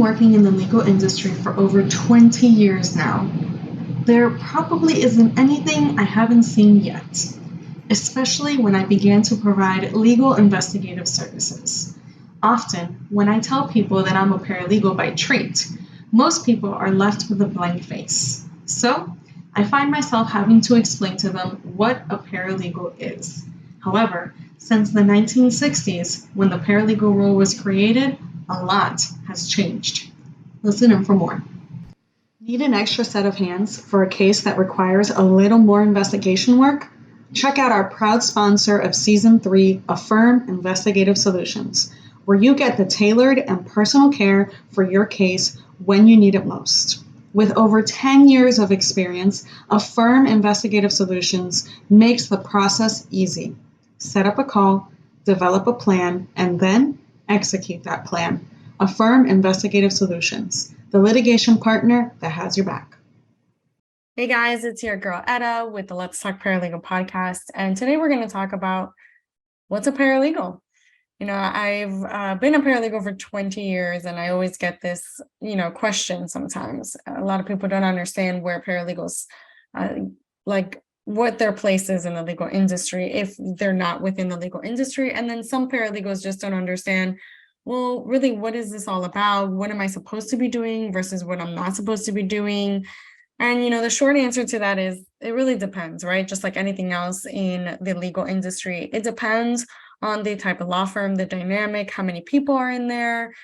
working in the legal industry for over 20 years now. There probably isn't anything I haven't seen yet, especially when I began to provide legal investigative services. Often, when I tell people that I'm a paralegal by trade, most people are left with a blank face. So, I find myself having to explain to them what a paralegal is. However, since the 1960s, when the paralegal role was created, a lot has changed. Listen in for more. Need an extra set of hands for a case that requires a little more investigation work? Check out our proud sponsor of Season 3, Affirm Investigative Solutions, where you get the tailored and personal care for your case when you need it most. With over 10 years of experience, Affirm Investigative Solutions makes the process easy. Set up a call, develop a plan, and then execute that plan. Affirm Investigative Solutions, the litigation partner that has your back. Hey guys, it's your girl Etta with the Let's Talk Paralegal podcast, and today we're going to talk about what's a paralegal. I've been a paralegal for 20 years, and I always get this, question sometimes. A lot of people don't understand where paralegals, what their place is in the legal industry if they're not within the legal industry. And then some paralegals just don't understand, well, really, what is this all about? What am I supposed to be doing versus what I'm not supposed to be doing? And, the short answer to that is it really depends, right? Just like anything else in the legal industry, it depends on the type of law firm, the dynamic, how many people are in there,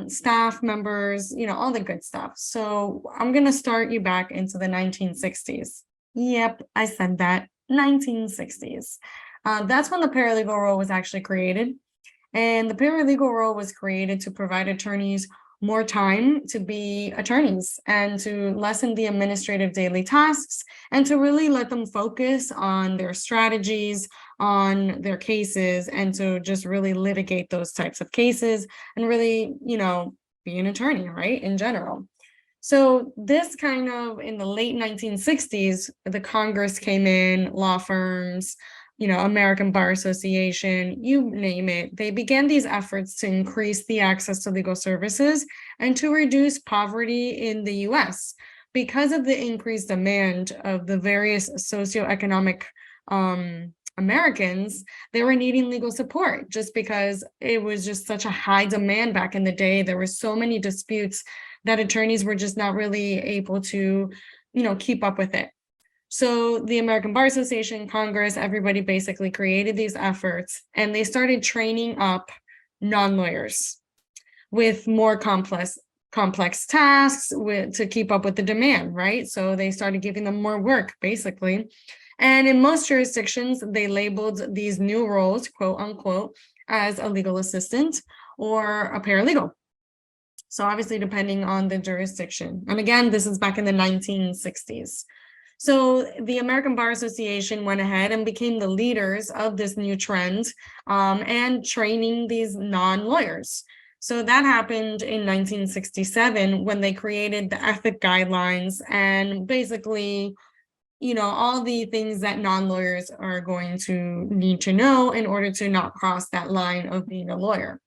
staff members, all the good stuff. So I'm going to start you back into the 1960s. Yep, I said that, 1960s. That's when the paralegal role was actually created. And the paralegal role was created to provide attorneys more time to be attorneys and to lessen the administrative daily tasks and to really let them focus on their strategies, on their cases, and to just really litigate those types of cases and really, be an attorney, right, in general. So this kind of in the late 1960s, the Congress came in, law firms, American Bar Association, you name it. They began these efforts to increase the access to legal services and to reduce poverty in the US. Because of the increased demand of the various socioeconomic Americans, they were needing legal support just because it was just such a high demand back in the day. There were so many disputes that attorneys were just not really able to, keep up with it. So the American Bar Association, Congress, everybody basically created these efforts, and they started training up non-lawyers with more complex tasks to keep up with the demand, right? So they started giving them more work, basically. And in most jurisdictions, they labeled these new roles, quote unquote, as a legal assistant or a paralegal. So obviously, depending on the jurisdiction. And again, this is back in the 1960s. So the American Bar Association went ahead and became the leaders of this new trend and training these non-lawyers. So that happened in 1967 when they created the ethic guidelines and basically, all the things that non-lawyers are going to need to know in order to not cross that line of being a lawyer.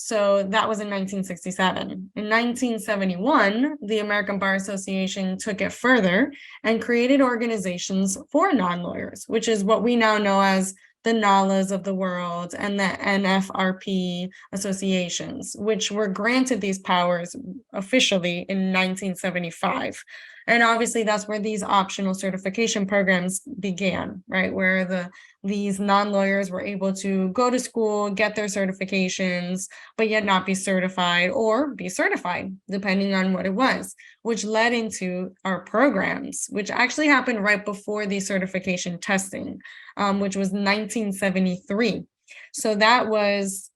So that was in 1967. In 1971, the American Bar Association took it further and created organizations for non-lawyers, which is what we now know as the NALAs of the world and the NFRP associations, which were granted these powers officially in 1975. And obviously that's where these optional certification programs began, right? Where these non-lawyers were able to go to school, get their certifications, but yet not be certified or be certified, depending on what it was, which led into our programs, which actually happened right before the certification testing, which was 1973. So that was,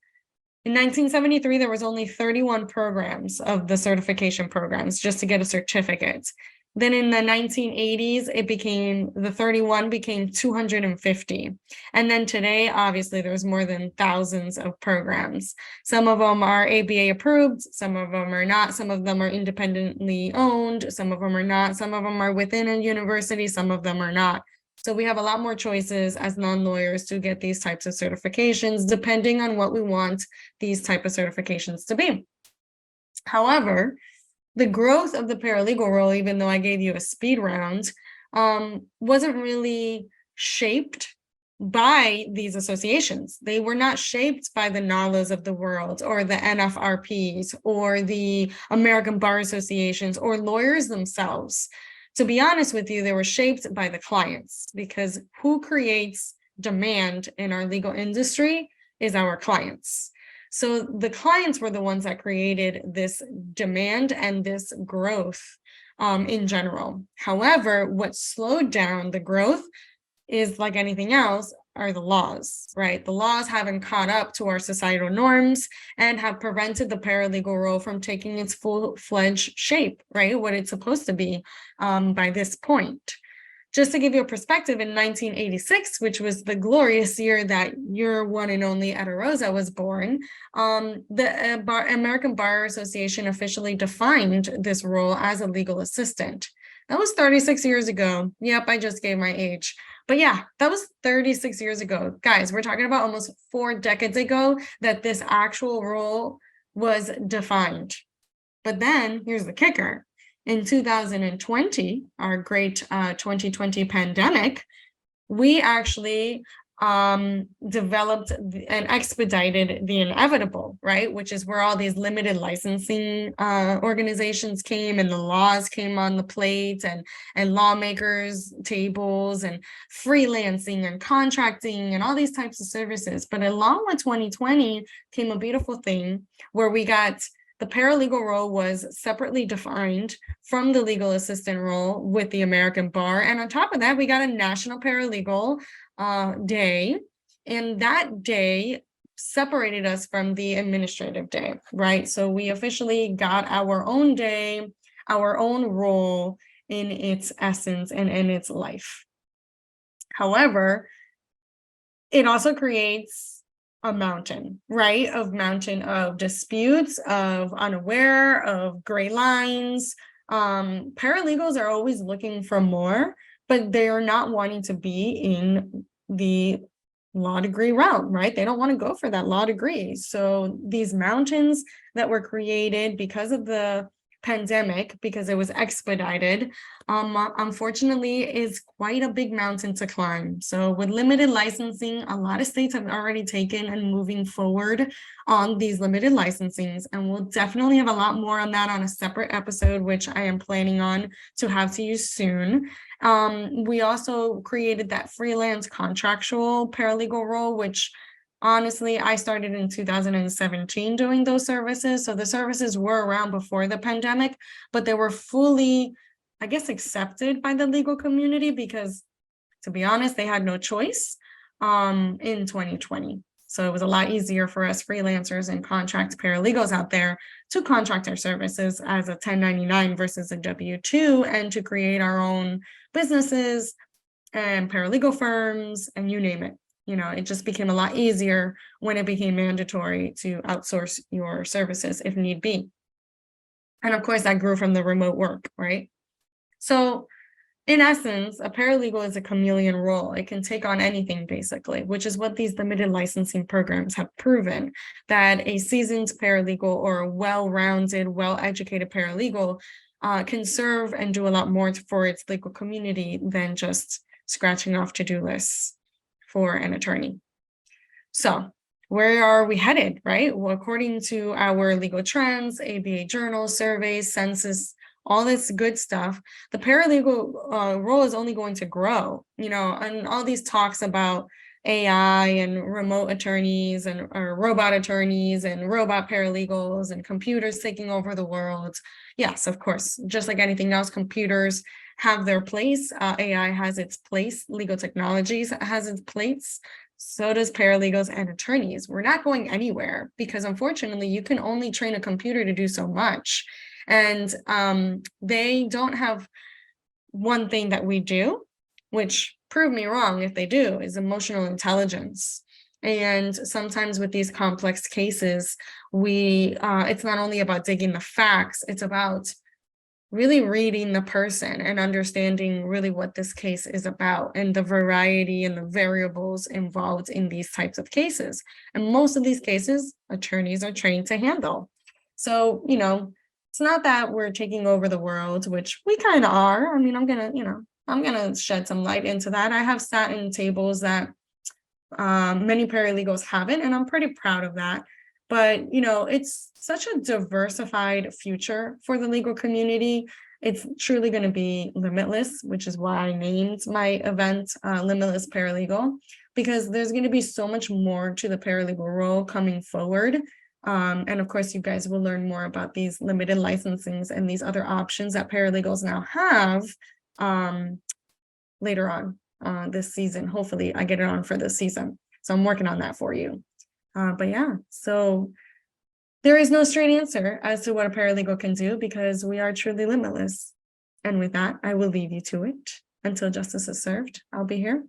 in 1973, there was only 31 programs of the certification programs just to get a certificate. Then in the 1980s, the 31 became 250. And then today, obviously, there's more than thousands of programs. Some of them are ABA approved, some of them are not, some of them are independently owned, some of them are not, some of them are within a university, some of them are not. So we have a lot more choices as non-lawyers to get these types of certifications, depending on what we want these type of certifications to be. However, the growth of the paralegal role, even though I gave you a speed round, wasn't really shaped by these associations. They were not shaped by the NALAs of the world or the NFRPs or the American Bar Associations or lawyers themselves. To be honest with you, they were shaped by the clients, because who creates demand in our legal industry is our clients. So the clients were the ones that created this demand and this growth in general. However, what slowed down the growth is, like anything else, are the laws, right? The laws haven't caught up to our societal norms and have prevented the paralegal role from taking its full-fledged shape, right? What it's supposed to be by this point. Just to give you a perspective, in 1986, which was the glorious year that your one and only Rosa was born, the American Bar Association officially defined this role as a legal assistant. That was 36 years ago. Yep, I just gave my age. But yeah, that was 36 years ago. Guys, we're talking about almost 4 decades ago that this actual role was defined. But then here's the kicker. In 2020, our great 2020 pandemic, we actually developed and expedited the inevitable, right? Which is where all these limited licensing organizations came, and the laws came on the plate, and lawmakers tables, and freelancing and contracting and all these types of services. But along with 2020 came a beautiful thing where we got the paralegal role was separately defined from the legal assistant role with the American Bar. And on top of that, we got a National Paralegal Day. And that day separated us from the administrative day, right? So we officially got our own day, our own role in its essence and in its life. However, it also creates a mountain, right? Mountain of disputes, of unaware, of gray lines. Paralegals are always looking for more, but they're not wanting to be in the law degree realm, right? They don't want to go for that law degree. So these mountains that were created because of the pandemic, because it was expedited, unfortunately is quite a big mountain to climb. So with limited licensing, a lot of states have already taken and moving forward on these limited licensings, and we'll definitely have a lot more on that on a separate episode, which I am planning on to have to use soon. We also created that freelance contractual paralegal role, which honestly, I started in 2017 doing those services. So the services were around before the pandemic, but they were fully, I guess, accepted by the legal community because, to be honest, they had no choice in 2020. So it was a lot easier for us freelancers and contract paralegals out there to contract our services as a 1099 versus a W-2, and to create our own businesses and paralegal firms and you name it. You know, it just became a lot easier when it became mandatory to outsource your services if need be. And of course, that grew from the remote work, right? So in essence, a paralegal is a chameleon role. It can take on anything, basically, which is what these limited licensing programs have proven, that a seasoned paralegal or a well-rounded, well-educated paralegal can serve and do a lot more for its legal community than just scratching off to-do lists for an attorney. So where are we headed, right? Well, according to our legal trends, ABA journal, surveys, census, all this good stuff, the paralegal role is only going to grow, you know, and all these talks about AI and remote attorneys and or robot attorneys and robot paralegals and computers taking over the world. Yes, of course, just like anything else, computers have their place. AI has its place. Legal technologies has its place. So does paralegals and attorneys. We're not going anywhere because unfortunately you can only train a computer to do so much. And they don't have one thing that we do, which prove me wrong if they do, is emotional intelligence. And sometimes with these complex cases, it's not only about digging the facts, it's about really reading the person and understanding really what this case is about and the variety and the variables involved in these types of cases. And most of these cases, attorneys are trained to handle. So, it's not that we're taking over the world, which we kind of are. I mean, I'm gonna shed some light into that. I have sat in tables that many paralegals haven't, and I'm pretty proud of that. But it's such a diversified future for the legal community. It's truly going to be limitless, which is why I named my event Limitless Paralegal, because there's going to be so much more to the paralegal role coming forward. And of course, you guys will learn more about these limited licensings and these other options that paralegals now have um, later on this season. Hopefully, I get it on for this season. So I'm working on that for you. But yeah, so there is no straight answer as to what a paralegal can do because we are truly limitless. And with that, I will leave you to it until justice is served. I'll be here.